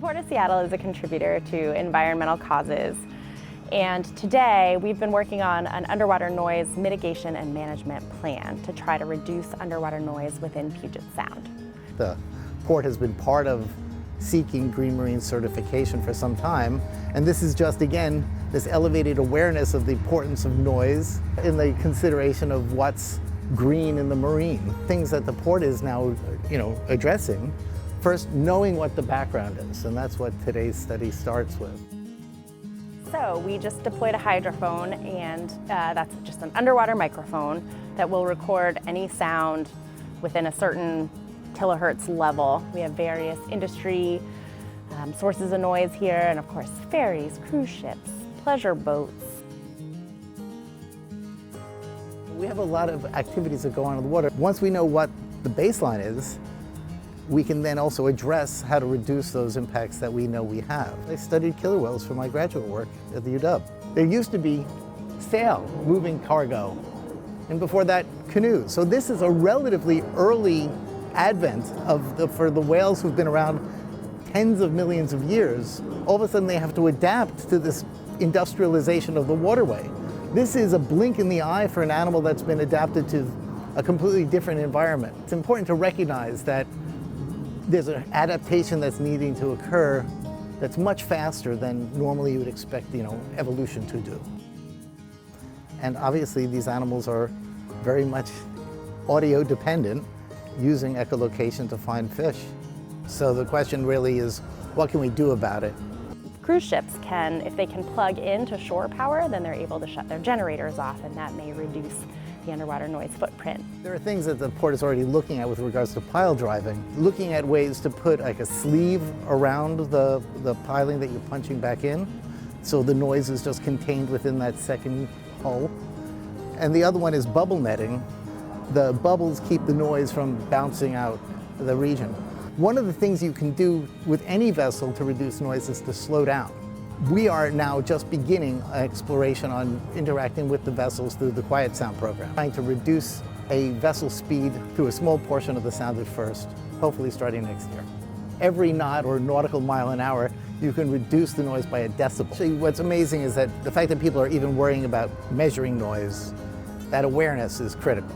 Port of Seattle is a contributor to environmental causes, and today we've been working on an underwater noise mitigation and management plan to try to reduce underwater noise within Puget Sound. The port has been part of seeking green marine certification for some time, and this is just, again, this elevated awareness of the importance of noise in the consideration of what's green in the marine. Things that the port is now, addressing. First, knowing what the background is, and that's what today's study starts with. So we just deployed a hydrophone, and that's just an underwater microphone that will record any sound within a certain kilohertz level. We have various industry sources of noise here, and of course ferries, cruise ships, pleasure boats. We have a lot of activities that go on in the water. Once we know what the baseline is, we can then also address how to reduce those impacts that we know we have. I studied killer whales for my graduate work at the UW. There used to be sail, moving cargo, and before that, canoes. So this is a relatively early advent for the whales who've been around tens of millions of years. All of a sudden they have to adapt to this industrialization of the waterway. This is a blink in the eye for an animal that's been adapted to a completely different environment. It's important to recognize that there's an adaptation that's needing to occur that's much faster than normally you would expect, evolution to do. And obviously these animals are very much audio dependent, using echolocation to find fish. So the question really is, what can we do about it? Cruise ships can, if they can plug into shore power, then they're able to shut their generators off, and that may reduce the underwater noise footprint. There are things that the port is already looking at with regards to pile driving, looking at ways to put like a sleeve around the piling that you're punching back in, so the noise is just contained within that second hull. And the other one is bubble netting. The bubbles keep the noise from bouncing out the region. One of the things you can do with any vessel to reduce noise is to slow down. We are now just beginning an exploration on interacting with the vessels through the Quiet Sound program, trying to reduce a vessel speed through a small portion of the sound at first, hopefully starting next year. Every knot or nautical mile an hour, you can reduce the noise by a decibel. Actually, what's amazing is that the fact that people are even worrying about measuring noise, that awareness is critical.